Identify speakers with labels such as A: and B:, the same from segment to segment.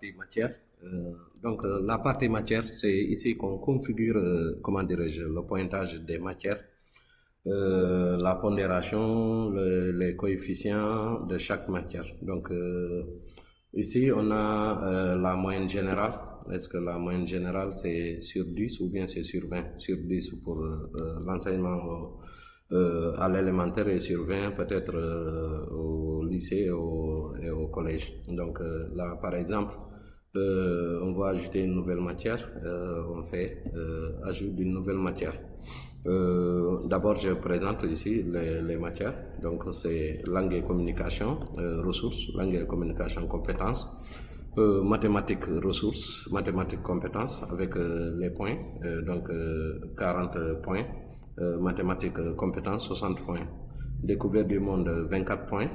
A: partie matière. La partie matière, c'est ici qu'on configure, comment dirais-je, le pointage des matières, la pondération, les coefficients de chaque matière. Donc, ici, on a la moyenne générale. Est-ce que la moyenne générale, c'est sur 10 ou bien c'est sur 20? Sur 10 pour l'enseignement à l'élémentaire et sur 20 peut-être au lycée et au collège. Donc là, par exemple, on va ajouter une nouvelle matière, on fait ajout d'une nouvelle matière. D'abord, je présente ici les matières. Donc, c'est langue et communication, ressources, langue et communication, compétences, mathématiques, ressources, mathématiques, compétences, avec les points, donc 40 points, mathématiques, compétences, 60 points. Découverte du monde, 24 points,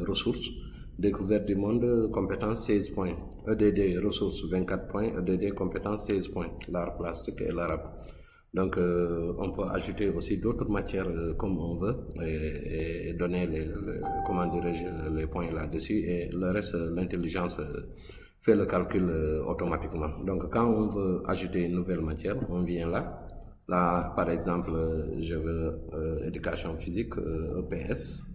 A: ressources. Découverte du monde, compétences, 16 points. EDD, ressources, 24 points. EDD, compétences, 16 points. L'art plastique et l'arabe. Donc, on peut ajouter aussi d'autres matières comme on veut et donner comment dirais-je, les points là-dessus. Et le reste, l'intelligence fait le calcul automatiquement. Donc, quand on veut ajouter une nouvelle matière, on vient là. Là, par exemple, je veux éducation physique, EPS.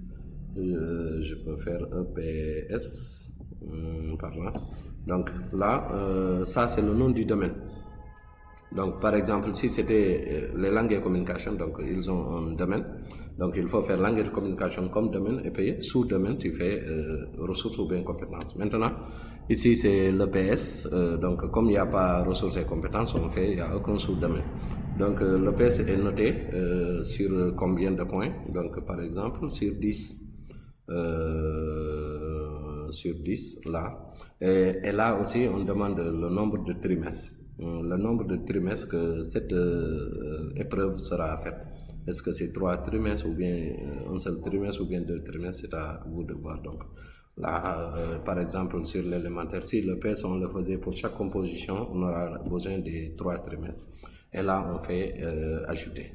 A: Je peux faire EPS par là. Donc là, ça c'est le nom du domaine. Donc par exemple, si c'était les langues et communication, donc ils ont un domaine. Donc il faut faire langue et communication comme domaine et puis sous-domaine, tu fais ressources ou bien compétences. Maintenant, ici c'est l'EPS. Donc comme il n'y a pas ressources et compétences, il n'y a aucun sous-domaine. Donc l'EPS est noté sur combien de points? Donc par exemple sur 10. Sur 10 là. Et là aussi, on demande le nombre de trimestres. Le nombre de trimestres que cette épreuve sera faite. Est-ce que c'est 3 trimestres ou bien un seul trimestre ou bien 2 trimestres? C'est à vous de voir. Donc là, par exemple, sur l'élémentaire, si le PS on le faisait pour chaque composition, on aura besoin de 3 trimestres. Et là, on fait ajouter.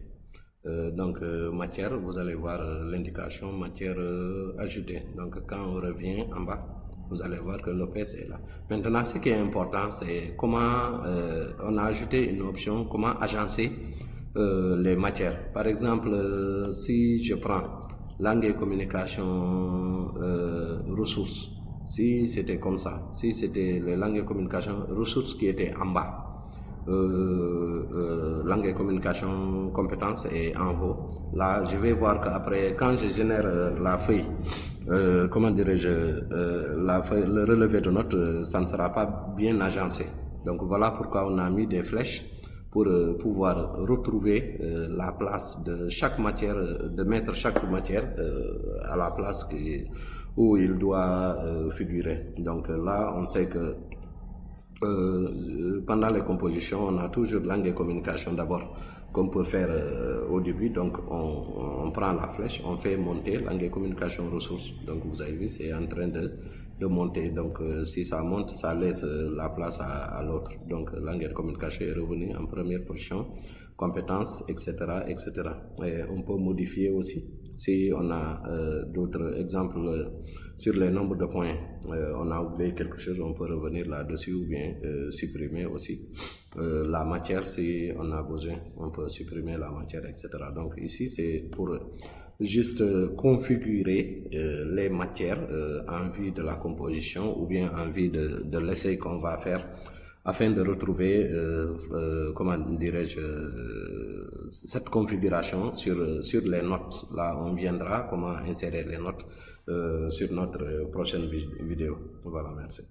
A: Matière, vous allez voir l'indication matière ajoutée. Donc quand on revient en bas, vous allez voir que l'EPS est là. Maintenant, ce qui est important, c'est comment on a ajouté une option, comment agencer les matières. Par exemple, si je prends langue et communication, ressources, si c'était comme ça, si c'était les langues et communication, ressources qui étaient en bas, langue et communication, compétences et en haut. Là, je vais voir qu'après, quand je génère la feuille, comment dirais-je, le relevé de notes, ça ne sera pas bien agencé. Donc voilà pourquoi on a mis des flèches pour pouvoir retrouver la place de chaque matière, de mettre chaque matière à la place où il doit figurer. Donc là, on sait que pendant les compositions, on a toujours langue et communication d'abord qu'on peut faire au début. Donc on prend la flèche, on fait monter langue et communication ressources. Donc vous avez vu, c'est en train de monter. Donc si ça monte, ça laisse la place à l'autre. Donc langue et communication est revenu en première position, compétences, etc., etc. Et on peut modifier aussi. Si on a d'autres exemples sur les nombres de points, on a oublié quelque chose, on peut revenir là-dessus ou bien supprimer aussi la matière si on a besoin, on peut supprimer la matière, etc. Donc ici, c'est pour juste configurer les matières en vue de la composition ou bien en vue de l'essai qu'on va faire afin de retrouver, comment dirais-je, cette configuration sur les notes. Là, on viendra comment insérer les notes sur notre prochaine vidéo. Voilà, merci.